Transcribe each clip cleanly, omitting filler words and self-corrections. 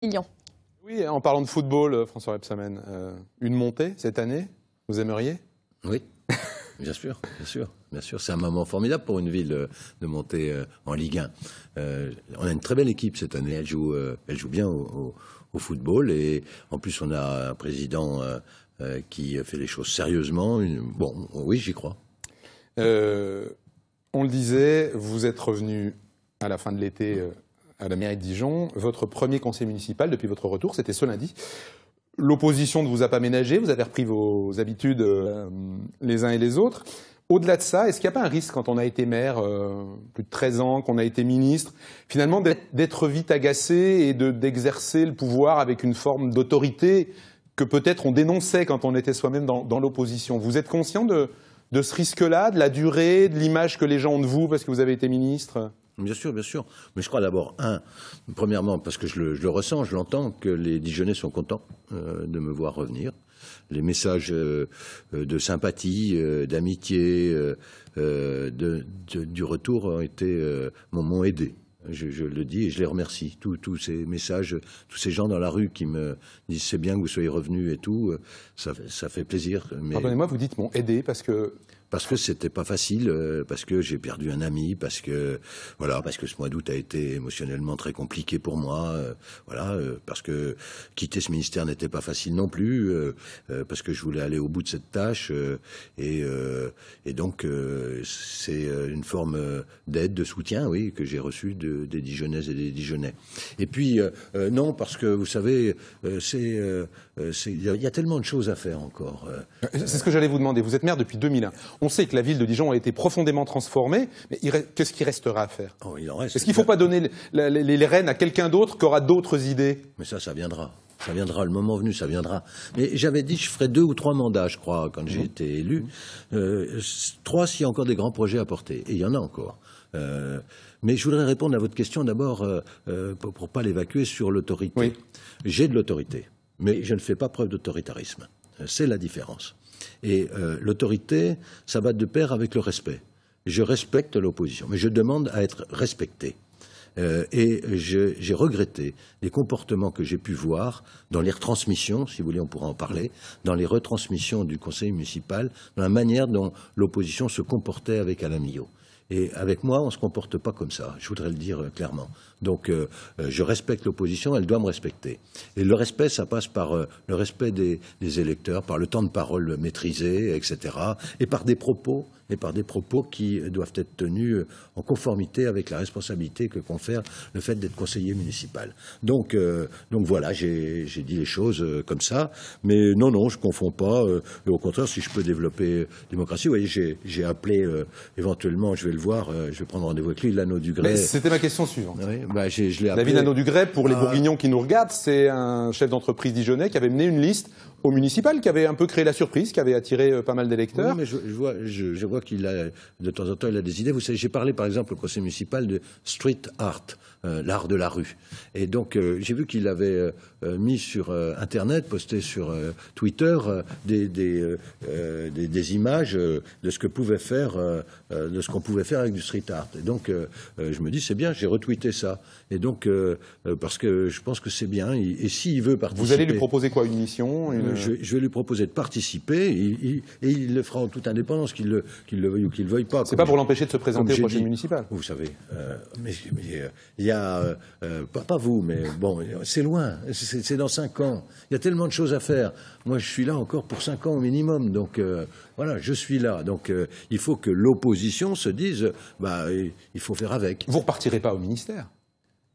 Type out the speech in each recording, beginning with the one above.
Millions. Oui, en parlant de football, François Rebsamen, une montée cette année, vous aimeriez? Oui, bien sûr, bien sûr. Bien sûr, c'est un moment formidable pour une ville de monter en Ligue 1. On a une très belle équipe cette année, elle joue bien au football et en plus on a un président qui fait les choses sérieusement. Bon, oui, j'y crois. On le disait, vous êtes revenu à la fin de l'été à la mairie de Dijon. Votre premier conseil municipal depuis votre retour, c'était ce lundi. L'opposition ne vous a pas ménagé, vous avez repris vos habitudes les uns et les autres. Au-delà de ça, est-ce qu'il n'y a pas un risque quand on a été maire, plus de 13 ans, qu'on a été ministre, finalement d'être vite agacé et d'exercer le pouvoir avec une forme d'autorité que peut-être on dénonçait quand on était soi-même dans l'opposition? Vous êtes conscient de ce risque-là, de la durée, de l'image que les gens ont de vous parce que vous avez été ministre? Bien sûr, bien sûr. Mais je crois d'abord, premièrement, parce que je le ressens, je l'entends, que les Dijonnais sont contents de me voir revenir. Les messages de sympathie, d'amitié, du retour m'ont aidé. Je le dis et je les remercie. Tous ces messages, tous ces gens dans la rue qui me disent c'est bien que vous soyez revenus et tout, ça fait plaisir. Pardonnez-moi, vous dites m'ont aidé parce que c'était pas facile, parce que j'ai perdu un ami, parce que ce mois d'août a été émotionnellement très compliqué pour moi, parce que quitter ce ministère n'était pas facile non plus, parce que je voulais aller au bout de cette tâche, et donc c'est une forme d'aide, de soutien, oui, que j'ai reçu des Dijonnaises et des Dijonnais. Et puis non, parce que vous savez, il y a tellement de choses à faire encore. C'est ce que j'allais vous demander. Vous êtes maire depuis 2001. On sait que la ville de Dijon a été profondément transformée, mais qu'est-ce qui restera à faire? Il en reste. Est-ce qu'il ne faut pas donner les rênes à quelqu'un d'autre qui aura d'autres idées? Mais ça viendra. Ça viendra, le moment venu, ça viendra. Mais j'avais dit que je ferais 2 ou 3 mandats, je crois, quand j'ai été élu. 3 s'il y a encore des grands projets à porter. Et il y en a encore. Mais je voudrais répondre à votre question d'abord, pour ne pas l'évacuer, sur l'autorité. Oui. J'ai de l'autorité, mais je ne fais pas preuve d'autoritarisme. C'est la différence. Et l'autorité, ça va de pair avec le respect. Je respecte l'opposition, mais je demande à être respecté. Et j'ai regretté les comportements que j'ai pu voir dans les retransmissions, si vous voulez on pourra en parler, dans les retransmissions du conseil municipal, dans la manière dont l'opposition se comportait avec Alain Milhaud. Et avec moi, on ne se comporte pas comme ça, je voudrais le dire clairement. Donc je respecte l'opposition, elle doit me respecter. Et le respect, ça passe par le respect des électeurs, par le temps de parole maîtrisé, etc. Et par des propos qui doivent être tenus en conformité avec la responsabilité que confère le fait d'être conseiller municipal. Donc voilà, j'ai dit les choses comme ça. Mais non, je ne confonds pas. Et au contraire, si je peux développer démocratie, vous voyez, j'ai appelé éventuellement, je vais le voir, je vais prendre rendez-vous avec lui, Lano Dugray. C'était ma question suivante. Oui, je l'ai appelé. David Lano Dugray, pour les Bourguignons qui nous regardent, c'est un chef d'entreprise dijonnais qui avait mené une liste au municipal, qui avait un peu créé la surprise, qui avait attiré pas mal d'électeurs. Oui, mais je vois qu'il a, de temps en temps, il a des idées. Vous savez, j'ai parlé par exemple au conseil municipal de street art, l'art de la rue. Et donc, j'ai vu qu'il avait mis sur Internet, posté sur Twitter, des images de ce que pouvait faire, de ce qu'on pouvait faire avec du street art. Et donc, je me dis, c'est bien, j'ai retweeté ça. Et donc, parce que je pense que c'est bien. Et s'il veut participer... Vous allez lui proposer quoi, une mission Je vais lui proposer de participer, et il le fera en toute indépendance, qu'il le veuille ou qu'il ne veuille pas. C'est pas pour l'empêcher de se présenter aux prochaines municipales. Vous savez, mais il y a... pas vous, mais bon, c'est loin, c'est dans 5 ans. Il y a tellement de choses à faire. Moi, je suis là encore pour 5 ans au minimum, donc voilà, je suis là. Donc il faut que l'opposition se dise, il faut faire avec. Vous repartirez pas au ministère?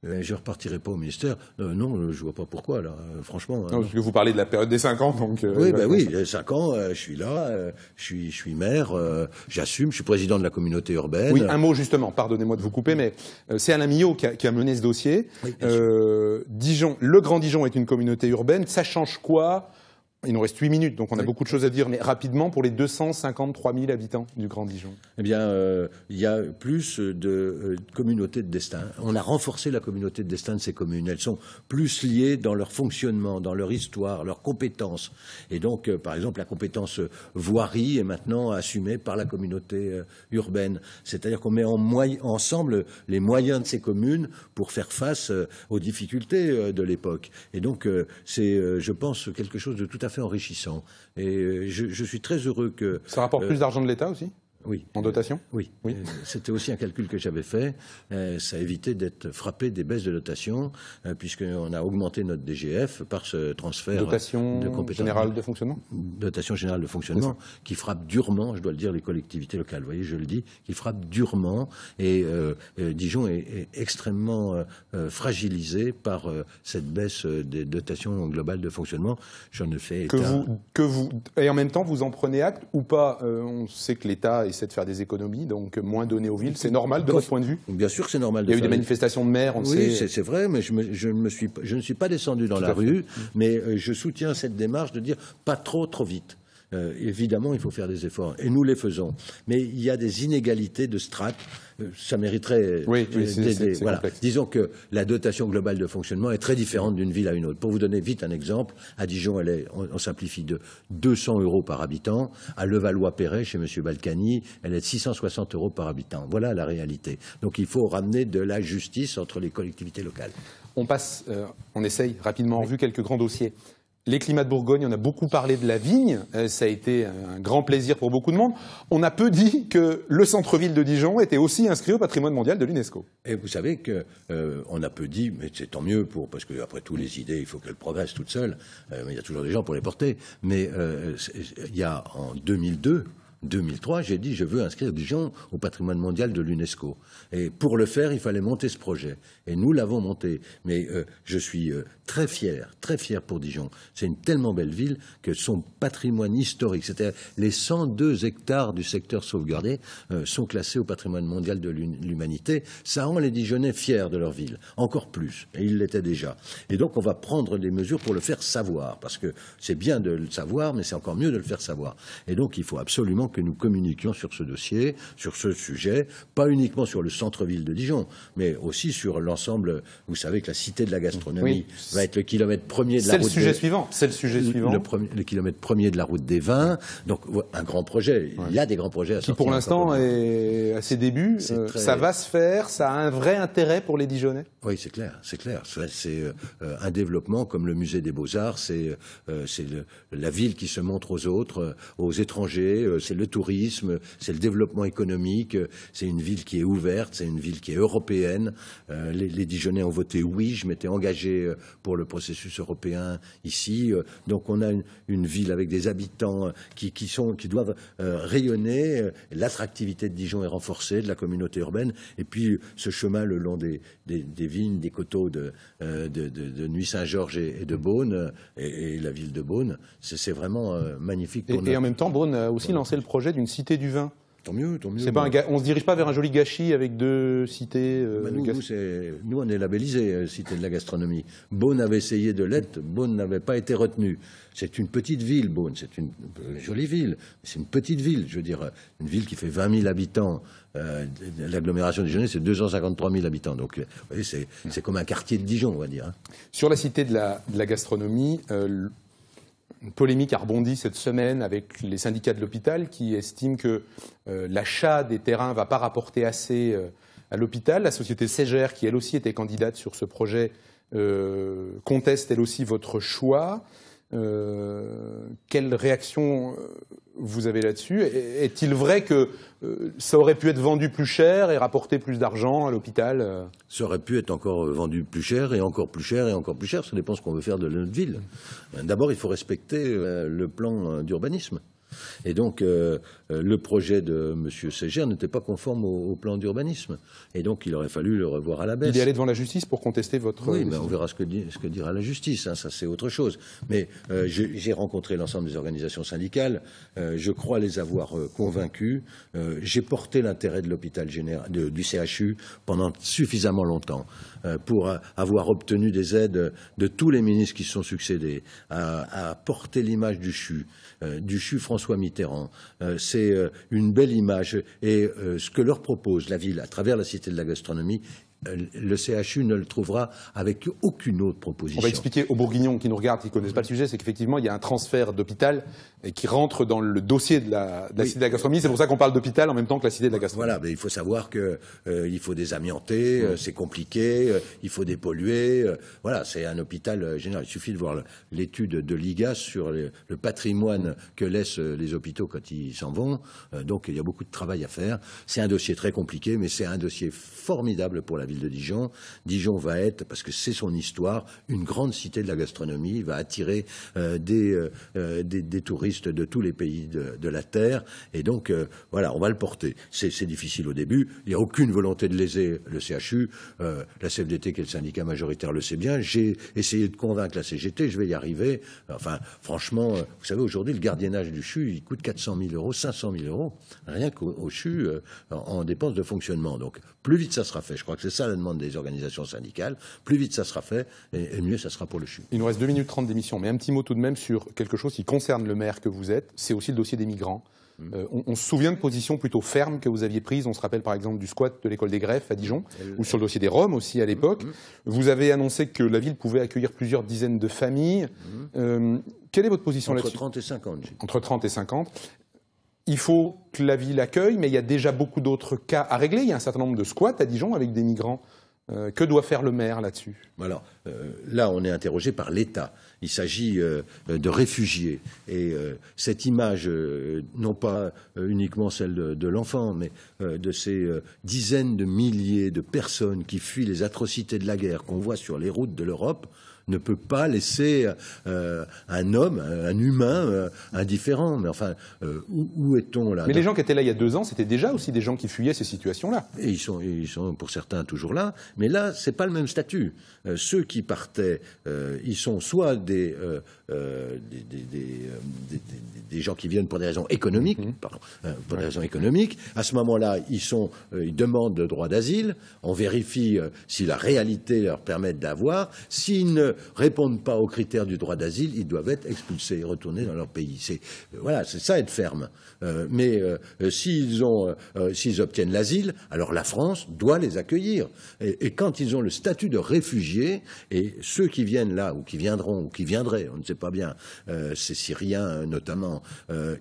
Je ne repartirai pas au ministère. Non, je ne vois pas pourquoi, là, franchement. Non, parce que vous parlez de la période des 5 ans, donc... Oui, 5 ans, je suis là, je suis maire, j'assume, je suis président de la communauté urbaine. Oui, un mot justement, pardonnez-moi de vous couper, mais c'est Alain Milhaud qui a mené ce dossier. Oui, Dijon, le Grand Dijon est une communauté urbaine, ça change quoi Il nous reste 8 minutes, donc on a Oui. beaucoup de choses à dire, mais rapidement, pour les 253 000 habitants du Grand Dijon. Eh bien, il y a plus de communautés de destin. On a renforcé la communauté de destin de ces communes. Elles sont plus liées dans leur fonctionnement, dans leur histoire, leurs compétences. Et donc, par exemple, la compétence voirie est maintenant assumée par la communauté urbaine. C'est-à-dire qu'on met ensemble les moyens de ces communes pour faire face aux difficultés de l'époque. Et donc, c'est, je pense, quelque chose de tout à fait enrichissant. Et je suis très heureux que... Ça rapporte plus d'argent de l'État aussi? Oui. En dotation? Oui. C'était aussi un calcul que j'avais fait. Ça a évité d'être frappé des baisses de dotation, puisqu'on a augmenté notre DGF par ce transfert de compétences. Générale de fonctionnement? Dotation générale de fonctionnement, qui frappe durement, je dois le dire, les collectivités locales. Vous voyez, je le dis, qui frappe durement. Et Dijon est extrêmement fragilisé par cette baisse des dotations globales de fonctionnement. J'en ai fait état. Et en même temps, vous en prenez acte ou pas? On sait que l'État essaie de faire des économies, donc moins donner aux villes. C'est normal de votre point de vue? Bien sûr que c'est normal. Il y a eu des manifestations de maires, on le sait. Oui, c'est vrai, mais je ne suis pas descendu dans la rue, mais je soutiens cette démarche de dire pas trop vite. Évidemment, il faut faire des efforts, et nous les faisons. Mais il y a des inégalités de strates. Ça mériterait d'aider. Voilà. Disons que la dotation globale de fonctionnement est très différente d'une ville à une autre. Pour vous donner vite un exemple, à Dijon, on simplifie de 200 € par habitant. À Levallois-Perret, chez M. Balkany, elle est de 660 € par habitant. Voilà la réalité. Donc il faut ramener de la justice entre les collectivités locales. On essaye rapidement en revue quelques grands dossiers. Les climats de Bourgogne, on a beaucoup parlé de la vigne, ça a été un grand plaisir pour beaucoup de monde. On a peu dit que le centre-ville de Dijon était aussi inscrit au patrimoine mondial de l'UNESCO. Et vous savez que on a peu dit, mais c'est tant mieux parce que après tout les idées, il faut qu'elles progressent toutes seules. Mais il y a toujours des gens pour les porter. Mais il y a en 2003, j'ai dit je veux inscrire Dijon au patrimoine mondial de l'UNESCO. Et pour le faire, il fallait monter ce projet. Et nous l'avons monté. Mais je suis très fier pour Dijon. C'est une tellement belle ville que son patrimoine historique, c'est-à-dire les 102 hectares du secteur sauvegardé, sont classés au patrimoine mondial de l'humanité. Ça rend les Dijonnais fiers de leur ville, encore plus. Et ils l'étaient déjà. Et donc on va prendre des mesures pour le faire savoir, parce que c'est bien de le savoir, mais c'est encore mieux de le faire savoir. Et donc il faut absolument que nous communiquions sur ce dossier, sur ce sujet, pas uniquement sur le centre-ville de Dijon, mais aussi sur l'ensemble. Vous savez que la cité de la gastronomie va être le kilomètre premier de la route. C'est le sujet suivant. Le kilomètre premier de la route des vins. Donc un grand projet. Il y a des grands projets à sortir. Qui pour l'instant est à ses débuts. Ça va se faire. Ça a un vrai intérêt pour les Dijonnais. Oui, c'est clair. C'est un développement comme le musée des Beaux-Arts. C'est la ville qui se montre aux autres, aux étrangers. C'est le tourisme, c'est le développement économique, c'est une ville qui est ouverte, c'est une ville qui est européenne. Les Dijonnais ont voté oui, je m'étais engagé pour le processus européen ici. Donc on a une ville avec des habitants qui doivent rayonner. L'attractivité de Dijon est renforcée, de la communauté urbaine. Et puis ce chemin le long des vignes, des coteaux de Nuit-Saint-Georges et de Beaune, et la ville de Beaune, c'est vraiment magnifique. Et en même temps, Beaune a aussi lancé le projet d'une cité du vin. Tant mieux. C'est pas on se dirige pas vers un joli gâchis avec 2 cités. Nous, on est labellisé cité de la gastronomie. Beaune avait essayé de l'être, Beaune n'avait pas été retenu. C'est une petite ville, Beaune. C'est une jolie ville. C'est une petite ville, je veux dire, une ville qui fait 20 000 habitants. L'agglomération dijonnais, c'est 253 000 habitants. Donc, vous voyez, c'est comme un quartier de Dijon, on va dire. Sur la cité de la gastronomie, une polémique a rebondi cette semaine avec les syndicats de l'hôpital qui estiment que l'achat des terrains ne va pas rapporter assez à l'hôpital. La société Ségère, qui elle aussi était candidate sur ce projet, conteste elle aussi votre choix. Quelle réaction vous avez là-dessus? Est-il vrai que ça aurait pu être vendu plus cher et rapporter plus d'argent à l'hôpital? Ça aurait pu être encore vendu plus cher et encore plus cher et encore plus cher. Ça dépend ce qu'on veut faire de notre ville. D'abord, il faut respecter le plan d'urbanisme. Et donc, le projet de M. Ségère n'était pas conforme au plan d'urbanisme. Et donc, il aurait fallu le revoir à la baisse. Il est allé devant la justice pour contester votre... Oui, mais on verra ce que dira la justice. Hein, ça, c'est autre chose. Mais j'ai rencontré l'ensemble des organisations syndicales. Je crois les avoir convaincus. J'ai porté l'intérêt de l'hôpital général, du CHU pendant suffisamment longtemps. pour avoir obtenu des aides de tous les ministres qui se sont succédés, à porter l'image du CHU François Mitterrand. C'est une belle image. Et ce que leur propose la ville à travers la Cité de la Gastronomie, le CHU ne le trouvera avec aucune autre proposition. On va expliquer aux Bourguignons qui nous regardent, qui ne connaissent pas le sujet, c'est qu'effectivement, il y a un transfert d'hôpital qui rentre dans le dossier de la Cité de la Gastronomie. C'est pour ça qu'on parle d'hôpital en même temps que la Cité de la Gastronomie. Voilà, mais il faut savoir qu'il faut désamianter, c'est compliqué, il faut dépolluer. Voilà, c'est un hôpital général. Il suffit de voir l'étude de l'IGAS sur le patrimoine que laissent les hôpitaux quand ils s'en vont. Donc, il y a beaucoup de travail à faire. C'est un dossier très compliqué, mais c'est un dossier formidable pour la ville de Dijon. Dijon va être, parce que c'est son histoire, une grande cité de la gastronomie. Il va attirer des touristes de tous les pays de la Terre. Et donc, voilà, on va le porter. C'est difficile au début. Il n'y a aucune volonté de léser le CHU. La CFDT, qui est le syndicat majoritaire, le sait bien. J'ai essayé de convaincre la CGT. Je vais y arriver. Enfin, franchement, vous savez, aujourd'hui, le gardiennage du CHU, il coûte 400 000 €, 500 000 €, rien qu'au CHU, en dépenses de fonctionnement. Donc, plus vite ça sera fait. Je crois que c'est ça la demande des organisations syndicales. Plus vite ça sera fait, et mieux ça sera pour le CHU. Il nous reste 2 minutes 30 d'émission, mais un petit mot tout de même sur quelque chose qui concerne le maire que vous êtes. C'est aussi le dossier des migrants. On se souvient de positions plutôt fermes que vous aviez prises. On se rappelle par exemple du squat de l'école des greffes à Dijon, ou sur le dossier des Roms aussi à l'époque. Vous avez annoncé que la ville pouvait accueillir plusieurs dizaines de familles. Quelle est votre position là-dessus ? Entre 30 et 50. Entre 30 et 50. Il faut que la ville accueille, mais il y a déjà beaucoup d'autres cas à régler. Il y a un certain nombre de squats à Dijon avec des migrants. Que doit faire le maire là-dessus ? Alors, là, on est interrogé par l'État. Il s'agit de réfugiés. Et cette image, non pas uniquement celle de l'enfant, mais de ces dizaines de milliers de personnes qui fuient les atrocités de la guerre qu'on voit sur les routes de l'Europe, ne peut pas laisser un homme, un humain indifférent. Mais enfin, où est-on là ? Mais les gens qui étaient là il y a 2 ans, c'était déjà aussi des gens qui fuyaient ces situations-là. Et ils sont pour certains toujours là, mais là, c'est pas le même statut. Ceux qui partaient, ils sont soit des gens qui viennent pour des raisons économiques, pour des raisons économiques. À ce moment-là, ils demandent le droit d'asile. On vérifie si la réalité leur permet d'avoir. S'ils ne répondent pas aux critères du droit d'asile, ils doivent être expulsés et retournés dans leur pays. Voilà, c'est ça être ferme. Mais s'ils obtiennent l'asile, alors la France doit les accueillir. Et quand ils ont le statut de réfugiés, et ceux qui viennent là, ou qui viendront, ou qui viendraient, on ne sait pas bien, ces Syriens notamment,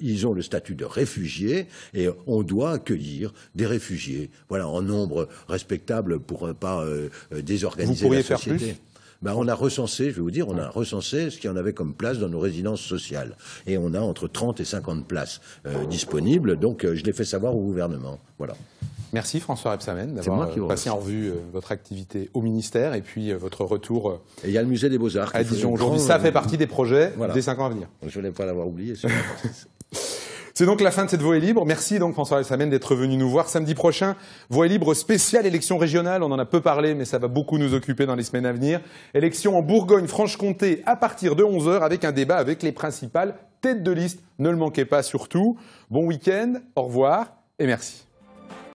ils ont le statut de réfugiés, et on doit accueillir des réfugiés, voilà, en nombre respectable pour pas désorganiser la société. Vous pourriez faire plus ? Ben, on a recensé, je vais vous dire, on a recensé ce qu'il y en avait comme place dans nos résidences sociales. Et on a entre 30 et 50 places disponibles, donc je l'ai fait savoir au gouvernement. Voilà. Merci François Rebsamen d'avoir passé en revue votre activité au ministère et puis votre retour et il y a le musée des Beaux-Arts à Dijon aujourd'hui. Ça fait partie des projets des 5 ans à venir. Je ne voulais pas l'avoir oublié. C'est donc la fin de cette Voix est libre. Merci donc François Rebsamen d'être venu nous voir. Samedi prochain, Voix est libre spéciale élection régionale. On en a peu parlé, mais ça va beaucoup nous occuper dans les semaines à venir. Élection en Bourgogne-Franche-Comté à partir de 11h avec un débat avec les principales têtes de liste. Ne le manquez pas surtout. Bon week-end, au revoir et merci.